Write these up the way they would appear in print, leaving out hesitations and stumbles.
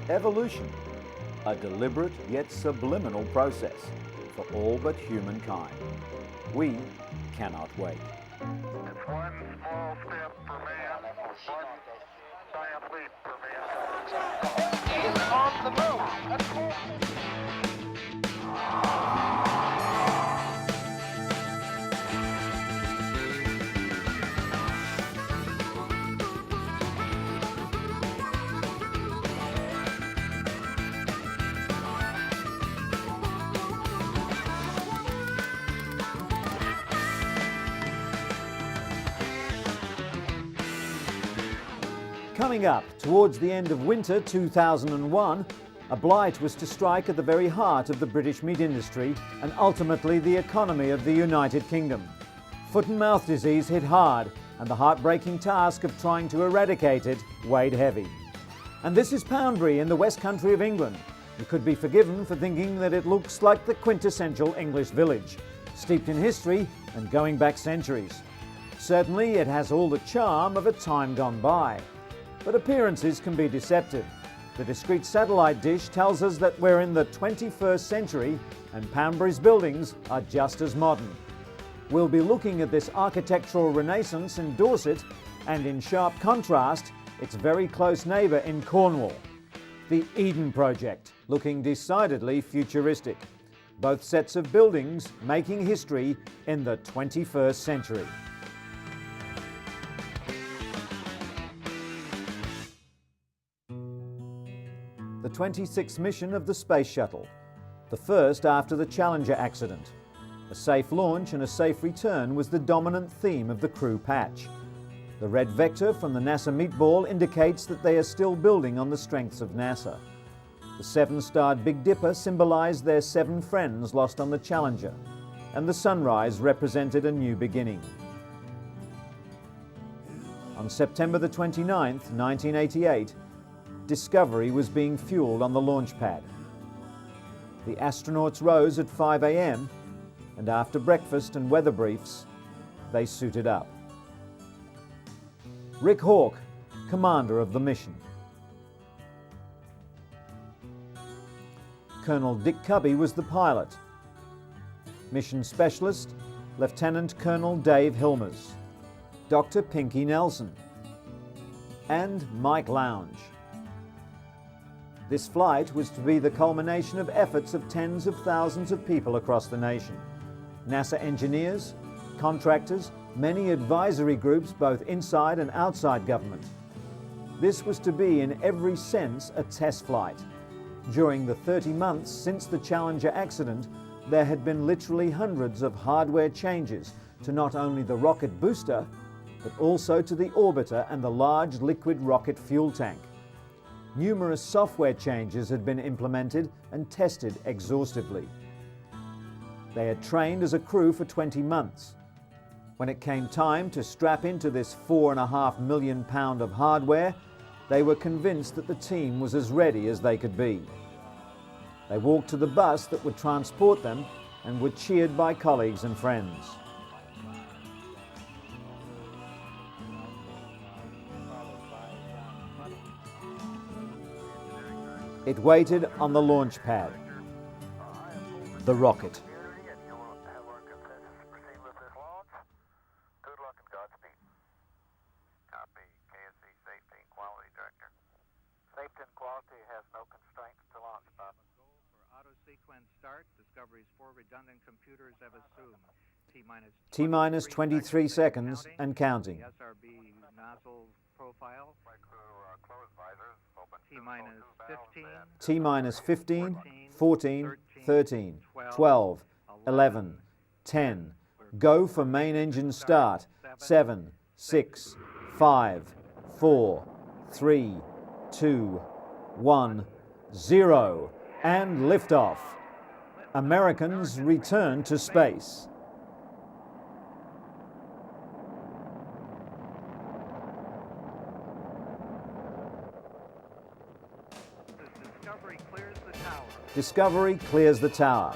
Evolution, a deliberate yet subliminal process for all but humankind. We cannot wait. It's one small step for man, one giant leap for man. He's on the move. Let's move. Coming up towards the end of winter 2001, a blight was to strike at the very heart of the British meat industry and ultimately the economy of the United Kingdom. Foot and mouth disease hit hard, and the heartbreaking task of trying to eradicate it weighed heavy. And this is Poundbury in the West Country of England. You could be forgiven for thinking that it looks like the quintessential English village, steeped in history and going back centuries. Certainly it has all the charm of a time gone by. But appearances can be deceptive. The discrete satellite dish tells us that we're in the 21st century and Poundbury's buildings are just as modern. We'll be looking at this architectural renaissance in Dorset and, in sharp contrast, its very close neighbour in Cornwall, the Eden Project, looking decidedly futuristic. Both sets of buildings making history in the 21st century. The 26th mission of the Space Shuttle, the first after the Challenger accident. A safe launch and a safe return was the dominant theme of the crew patch. The red vector from the NASA meatball indicates that they are still building on the strengths of NASA. The seven-starred Big Dipper symbolized their 7 friends lost on the Challenger, and the sunrise represented a new beginning. On September the 29th, 1988, Discovery was being fueled on the launch pad. The astronauts rose at 5 a.m. and after breakfast and weather briefs, they suited up. Rick Hawke, commander of the mission. Colonel Dick Cubby was the pilot. Mission specialist, Lieutenant Colonel Dave Hilmers. Dr. Pinky Nelson. And Mike Lounge. This flight was to be the culmination of efforts of tens of thousands of people across the nation. NASA engineers, contractors, many advisory groups both inside and outside government. This was to be in every sense a test flight. During the 30 months since the Challenger accident, there had been literally hundreds of hardware changes to not only the rocket booster, but also to the orbiter and the large liquid rocket fuel tank. Numerous software changes had been implemented and tested exhaustively. They had trained as a crew for 20 months. When it came time to strap into this £4.5 million of hardware, they were convinced that the team was as ready as they could be. They walked to the bus that would transport them and were cheered by colleagues and friends. It waited on the launch pad. The rocket. T-minus 23 seconds and counting. T-minus 15, 14, 13, 12, 11, 10. Go for main engine start. 7, 6, 5, 4, 3, 2, 1, 0. And liftoff. Americans return to space. Discovery clears the tower. Discovery clears the tower.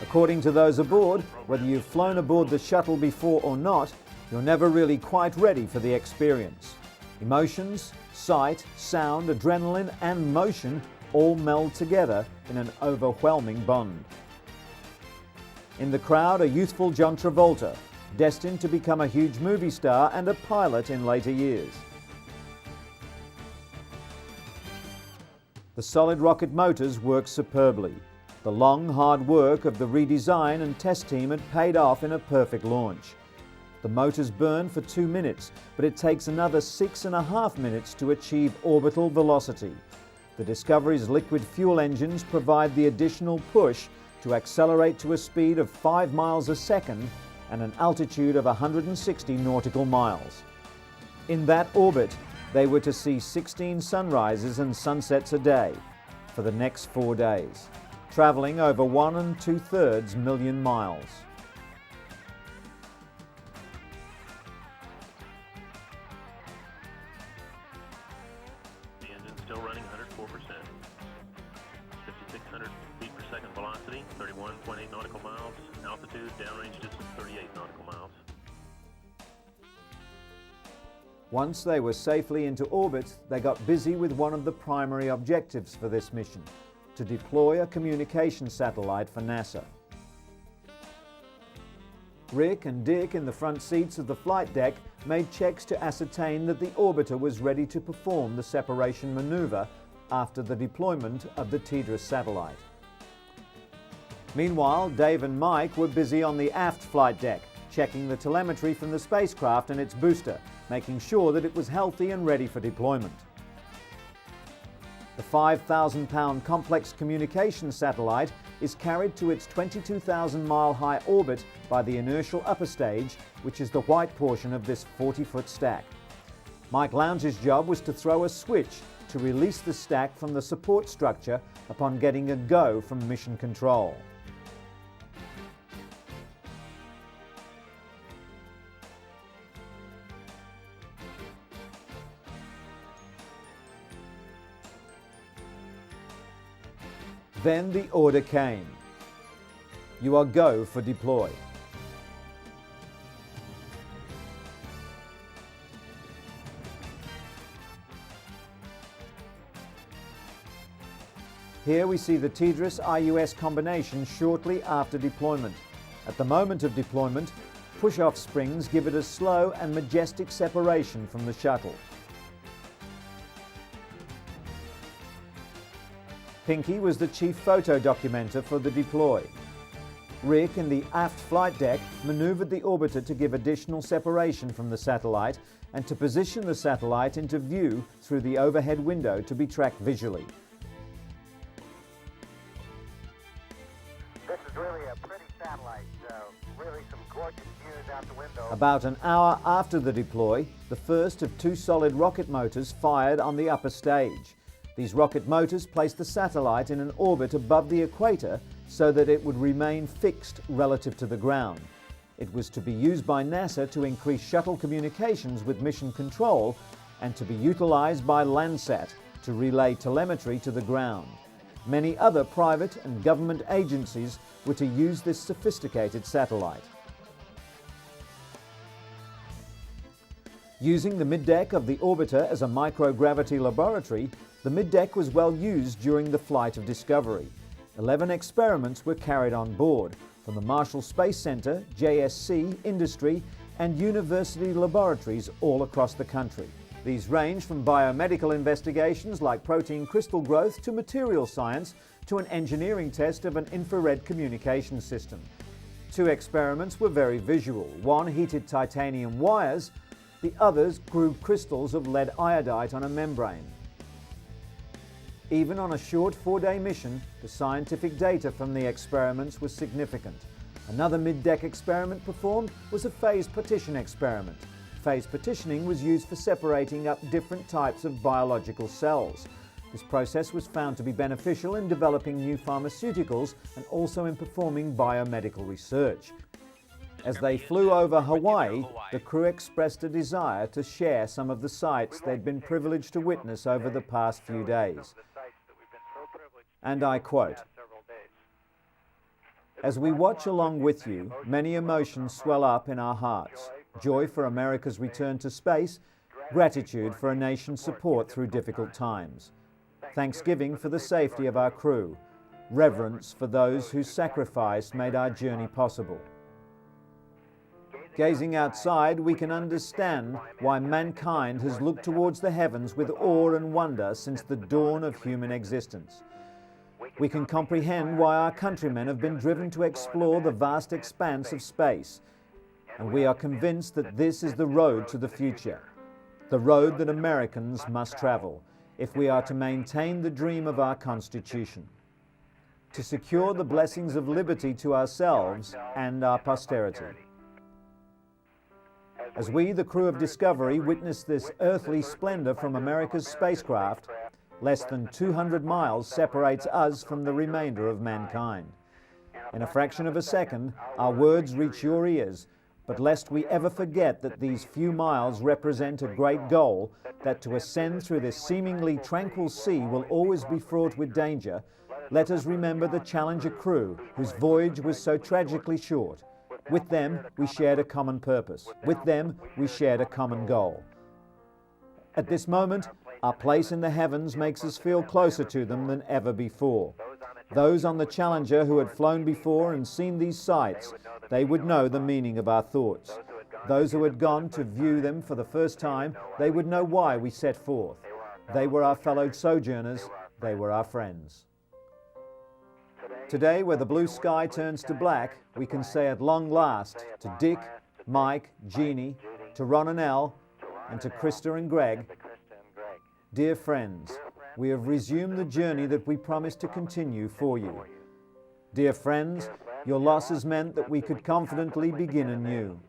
According to those aboard, whether you've flown aboard the shuttle before or not, you're never really quite ready for the experience. Emotions, sight, sound, adrenaline and motion all meld together in an overwhelming bond. In the crowd are youthful John Travolta, destined to become a huge movie star and a pilot in later years. The solid rocket motors work superbly. The long, hard work of the redesign and test team had paid off in a perfect launch. The motors burn for 2 minutes, but it takes another 6.5 minutes to achieve orbital velocity. The Discovery's liquid fuel engines provide the additional push to accelerate to a speed of 5 miles a second and an altitude of 160 nautical miles. In that orbit, they were to see 16 sunrises and sunsets a day for the next 4 days, traveling over 1 2/3 million miles. The engine's still running 104%. 5,600 feet per second velocity, 31.8 nautical miles. Altitude, downrange distance, 38 nautical miles. Once they were safely into orbit, they got busy with one of the primary objectives for this mission, to deploy a communication satellite for NASA. Rick and Dick in the front seats of the flight deck made checks to ascertain that the orbiter was ready to perform the separation maneuver after the deployment of the TDRS satellite. Meanwhile, Dave and Mike were busy on the aft flight deck, checking the telemetry from the spacecraft and its booster, making sure that it was healthy and ready for deployment. The 5,000-pound complex communication satellite is carried to its 22,000-mile high orbit by the inertial upper stage, which is the white portion of this 40-foot stack. Mike Lounge's job was to throw a switch to release the stack from the support structure upon getting a go from mission control. Then the order came. You are go for deploy. Here we see the TDRS-IUS combination shortly after deployment. At the moment of deployment, push-off springs give it a slow and majestic separation from the shuttle. Pinky was the chief photo documenter for the deploy. Rick in the aft flight deck maneuvered the orbiter to give additional separation from the satellite and to position the satellite into view through the overhead window to be tracked visually. This is really a pretty satellite, really some gorgeous views out the window. About an hour after the deploy, the first of 2 solid rocket motors fired on the upper stage. These rocket motors placed the satellite in an orbit above the equator so that it would remain fixed relative to the ground. It was to be used by NASA to increase shuttle communications with mission control and to be utilized by Landsat to relay telemetry to the ground. Many other private and government agencies were to use this sophisticated satellite. Using the middeck of the orbiter as a microgravity laboratory, the middeck was well used during the flight of Discovery. 11 experiments were carried on board from the Marshall Space Center, JSC, industry, and university laboratories all across the country. These range from biomedical investigations like protein crystal growth to material science to an engineering test of an infrared communication system. 2 experiments were very visual. One heated titanium wires, the others grew crystals of lead iodide on a membrane. Even on a short 4-day mission, the scientific data from the experiments was significant. Another mid-deck experiment performed was a phase partition experiment. Phase partitioning was used for separating up different types of biological cells. This process was found to be beneficial in developing new pharmaceuticals and also in performing biomedical research. As they flew over Hawaii, the crew expressed a desire to share some of the sights they'd been privileged to witness over the past few days. The sites that we've been And I quote, "As we watch along with you, many emotions swell up in our hearts. Joy for America's return to space, gratitude for a nation's support through difficult times, thanksgiving for the safety of our crew, reverence for those whose sacrifice made our journey possible." Gazing outside, we can understand why mankind has looked towards the heavens with awe and wonder since the dawn of human existence. We can comprehend why our countrymen have been driven to explore the vast expanse of space, and we are convinced that this is the road to the future, the road that Americans must travel if we are to maintain the dream of our Constitution, to secure the blessings of liberty to ourselves and our posterity. As we, the crew of Discovery, witness this earthly splendor from America's spacecraft, less than 200 miles separates us from the remainder of mankind. In a fraction of a second, our words reach your ears, but lest we ever forget that these few miles represent a great goal, that to ascend through this seemingly tranquil sea will always be fraught with danger, let us remember the Challenger crew, whose voyage was so tragically short. With them, we shared a common purpose. With them, we shared a common goal. At this moment, our place in the heavens makes us feel closer to them than ever before. Those on the Challenger who had flown before and seen these sights, they would know the meaning of our thoughts. Those who had gone to view them for the first time, they would know why we set forth. They were our fellow sojourners, they were our friends. Today, where the blue sky turns to black, we can say at long last to Dick, Mike, Jeannie, to Ron and Elle, and to Krista and Greg, dear friends, we have resumed the journey that we promised to continue for you. Dear friends, your loss has meant that we could confidently begin anew.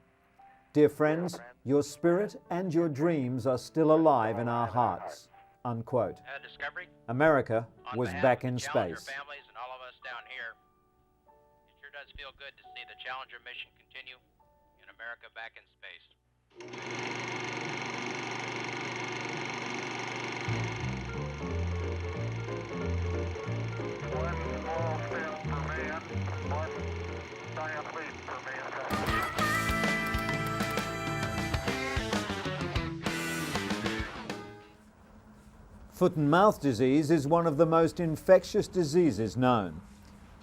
Dear friends, your spirit and your dreams are still alive in our hearts." Unquote. Discovery, America on was behalf back of in the Challenger space. families and all of us down here, it sure does feel good to see the Challenger mission continue and America back in space. One small step for man, one giant leap for mankind. Foot and mouth disease is one of the most infectious diseases known.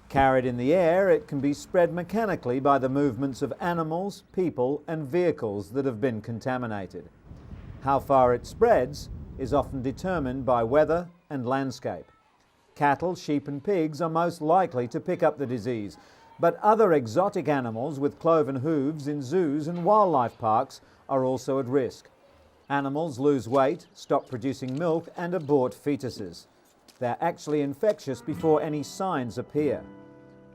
Carried in the air, it can be spread mechanically by the movements of animals, people, and vehicles that have been contaminated. How far it spreads is often determined by weather and landscape. Cattle, sheep, and pigs are most likely to pick up the disease, but other exotic animals with cloven hooves in zoos and wildlife parks are also at risk. Animals lose weight, stop producing milk, and abort fetuses. They're actually infectious before any signs appear.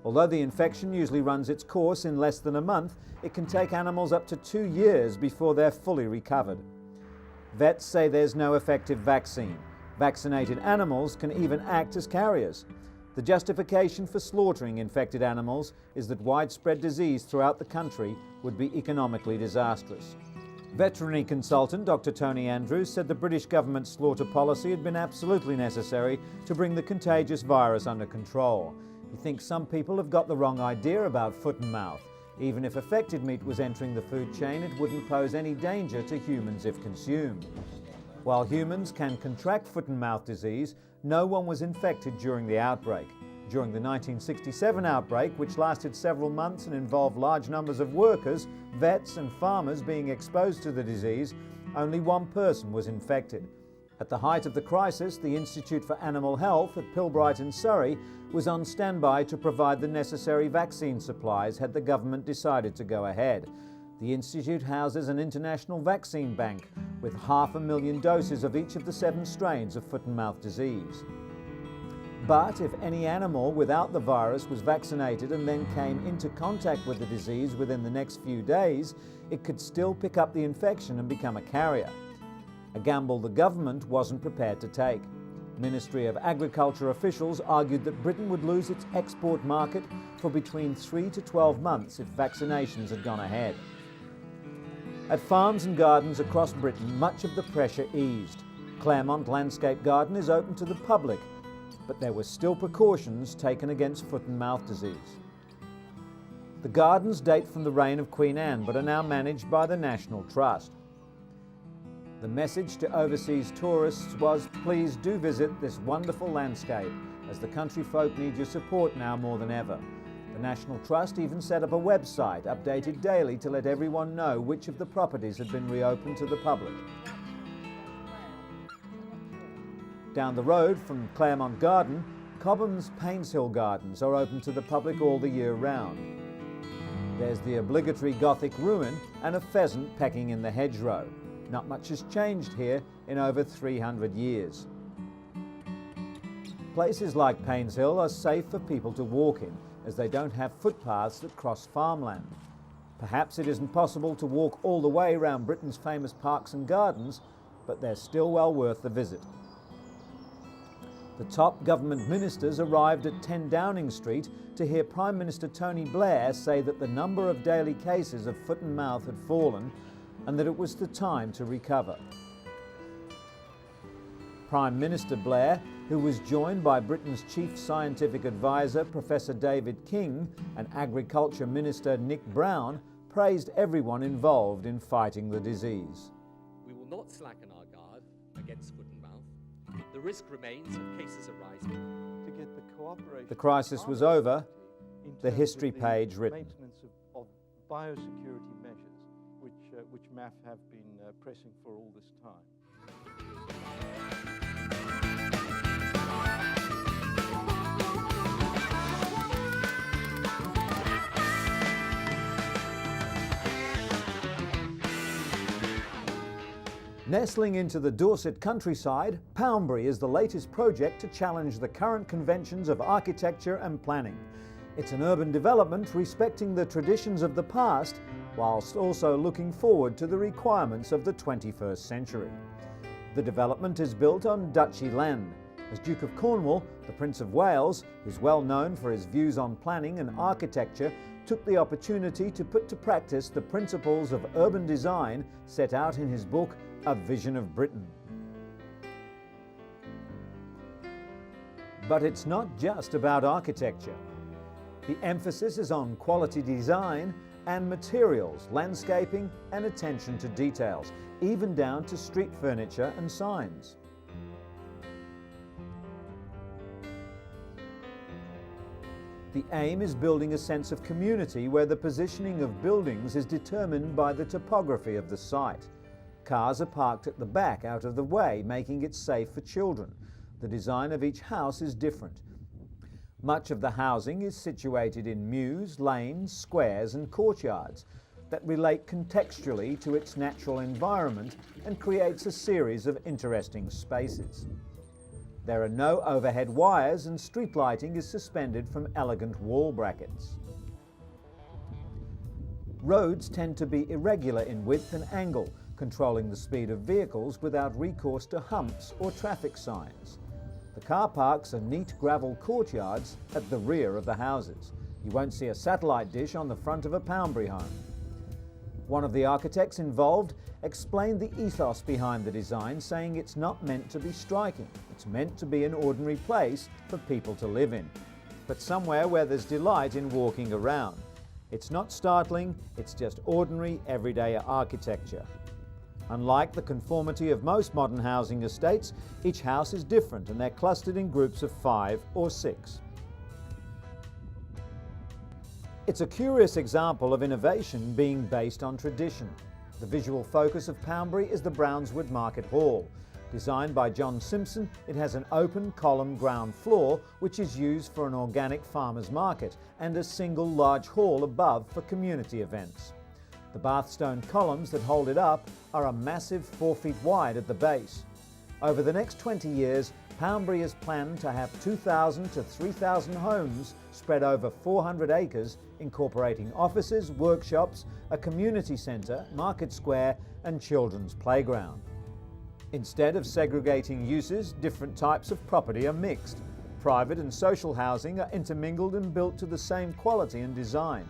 Although the infection usually runs its course in less than a month, it can take animals up to 2 years before they're fully recovered. Vets say there's no effective vaccine. Vaccinated animals can even act as carriers. The justification for slaughtering infected animals is that widespread disease throughout the country would be economically disastrous. Veterinary consultant Dr. Tony Andrews said the British government's slaughter policy had been absolutely necessary to bring the contagious virus under control. He thinks some people have got the wrong idea about foot and mouth. Even if affected meat was entering the food chain, it wouldn't pose any danger to humans if consumed. While humans can contract foot and mouth disease, no one was infected during the outbreak. During the 1967 outbreak, which lasted several months and involved large numbers of workers, vets and farmers being exposed to the disease, only one person was infected. At the height of the crisis, the Institute for Animal Health at Pilbright in Surrey was on standby to provide the necessary vaccine supplies had the government decided to go ahead. The Institute houses an international vaccine bank with 500,000 doses of each of the 7 strains of foot and mouth disease. But if any animal without the virus was vaccinated and then came into contact with the disease within the next few days, it could still pick up the infection and become a carrier. A gamble the government wasn't prepared to take. Ministry of Agriculture officials argued that Britain would lose its export market for between 3 to 12 months if vaccinations had gone ahead. At farms and gardens across Britain, much of the pressure eased. Claremont Landscape Garden is open to the public. but there were still precautions taken against foot and mouth disease. The gardens date from the reign of Queen Anne, but are now managed by the National Trust. The message to overseas tourists was, please do visit this wonderful landscape, as the country folk need your support now more than ever. The National Trust even set up a website, updated daily, to let everyone know which of the properties had been reopened to the public. Down the road from Claremont Garden, Cobham's Painshill Gardens are open to the public all the year round. There's the obligatory Gothic ruin and a pheasant pecking in the hedgerow. Not much has changed here in over 300 years. Places like Painshill are safe for people to walk in, as they don't have footpaths that cross farmland. Perhaps it isn't possible to walk all the way around Britain's famous parks and gardens, but they're still well worth the visit. The top government ministers arrived at 10 Downing Street to hear Prime Minister Tony Blair say that the number of daily cases of foot and mouth had fallen and that it was the time to recover. Prime Minister Blair, who was joined by Britain's Chief Scientific Advisor Professor David King and Agriculture Minister Nick Brown, praised everyone involved in fighting the disease. We will not slacken our guard against foot and mouth. The risk remains of cases arising. To get the cooperation. The crisis was over, the history page written. Maintenance of biosecurity measures, which MAF have been pressing for all this time. Nestling into the Dorset countryside, Poundbury is the latest project to challenge the current conventions of architecture and planning. It's an urban development respecting the traditions of the past, whilst also looking forward to the requirements of the 21st century. The development is built on duchy land. As Duke of Cornwall, the Prince of Wales, who's well known for his views on planning and architecture, took the opportunity to put to practice the principles of urban design set out in his book, A Vision of Britain. But it's not just about architecture. The emphasis is on quality design and materials, landscaping and attention to details, even down to street furniture and signs. The aim is building a sense of community where the positioning of buildings is determined by the topography of the site. Cars are parked at the back, out of the way, making it safe for children. The design of each house is different. Much of the housing is situated in mews, lanes, squares and courtyards that relate contextually to its natural environment and creates a series of interesting spaces. There are no overhead wires and street lighting is suspended from elegant wall brackets. Roads tend to be irregular in width and angle, controlling the speed of vehicles without recourse to humps or traffic signs. The car parks are neat gravel courtyards at the rear of the houses. You won't see a satellite dish on the front of a Poundbury home. One of the architects involved explained the ethos behind the design, saying it's not meant to be striking. It's meant to be an ordinary place for people to live in, but somewhere where there's delight in walking around. It's not startling, it's just ordinary, everyday architecture. Unlike the conformity of most modern housing estates, each house is different and they're clustered in groups of 5 or 6. It's a curious example of innovation being based on tradition. The visual focus of Poundbury is the Brownswood Market Hall. Designed by John Simpson, it has an open column ground floor which is used for an organic farmers market and a single large hall above for community events. The Bathstone columns that hold it up are a massive 4 feet wide at the base. Over the next 20 years, Poundbury is planned to have 2,000 to 3,000 homes spread over 400 acres, incorporating offices, workshops, a community centre, market square and children's playground. Instead of segregating uses, different types of property are mixed. Private and social housing are intermingled and built to the same quality and design.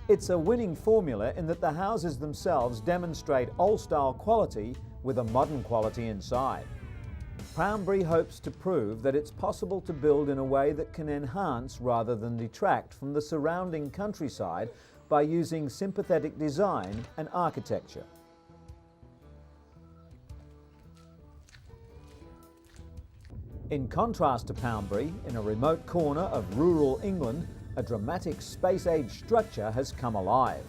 It's a winning formula in that the houses themselves demonstrate old-style quality with a modern quality inside. Poundbury hopes to prove that it's possible to build in a way that can enhance rather than detract from the surrounding countryside by using sympathetic design and architecture. In contrast to Poundbury, in a remote corner of rural England, a dramatic space-age structure has come alive.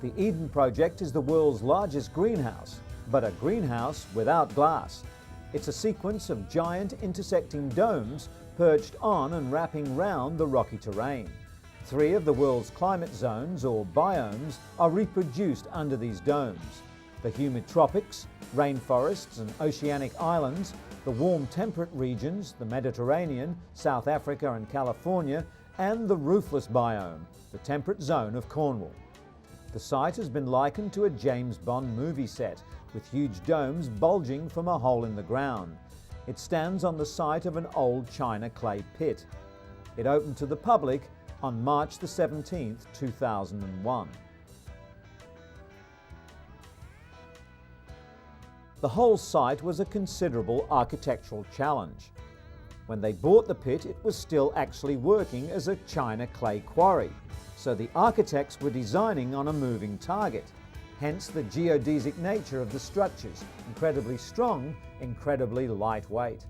The Eden project is the world's largest greenhouse, but a greenhouse without glass. It's a sequence of giant intersecting domes perched on and wrapping round the rocky terrain. 3 of the world's climate zones, or biomes, are reproduced under these domes: the humid tropics, rainforests and oceanic islands, the warm temperate regions, the Mediterranean, South Africa and California, and the roofless biome, the temperate zone of Cornwall. The site has been likened to a James Bond movie set, with huge domes bulging from a hole in the ground. It stands on the site of an old China clay pit. It opened to the public on March the 17th, 2001. The whole site was a considerable architectural challenge. When they bought the pit, it was still actually working as a China clay quarry, so the architects were designing on a moving target, hence the geodesic nature of the structures, incredibly strong, incredibly lightweight.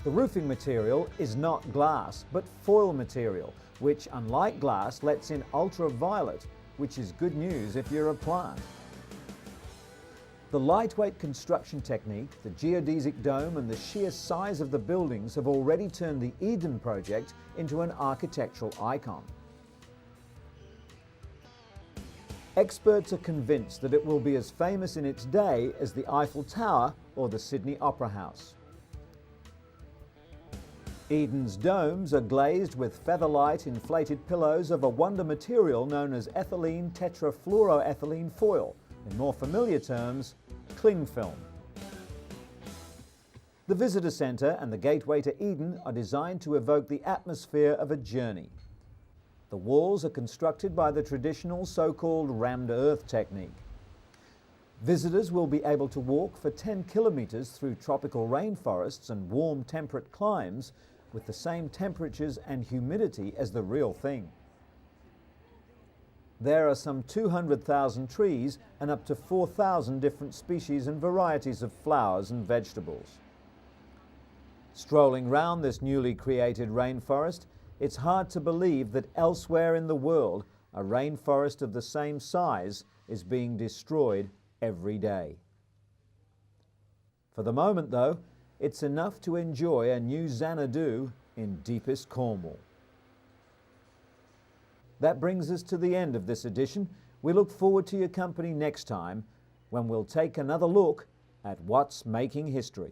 The roofing material is not glass, but foil material, which, unlike glass, lets in ultraviolet, which is good news if you're a plant. The lightweight construction technique, the geodesic dome and the sheer size of the buildings have already turned the Eden project into an architectural icon. Experts are convinced that it will be as famous in its day as the Eiffel Tower or the Sydney Opera House. Eden's domes are glazed with feather-light inflated pillows of a wonder material known as ethylene tetrafluoroethylene foil, in more familiar terms, cling film. The visitor centre and the gateway to Eden are designed to evoke the atmosphere of a journey. The walls are constructed by the traditional so-called rammed earth technique. Visitors will be able to walk for 10 kilometres through tropical rainforests and warm temperate climes with the same temperatures and humidity as the real thing. There are some 200,000 trees and up to 4,000 different species and varieties of flowers and vegetables. Strolling round this newly created rainforest, it's hard to believe that elsewhere in the world a rainforest of the same size is being destroyed every day. For the moment, though, it's enough to enjoy a new Xanadu in deepest Cornwall. That brings us to the end of this edition. We look forward to your company next time when we'll take another look at what's making history.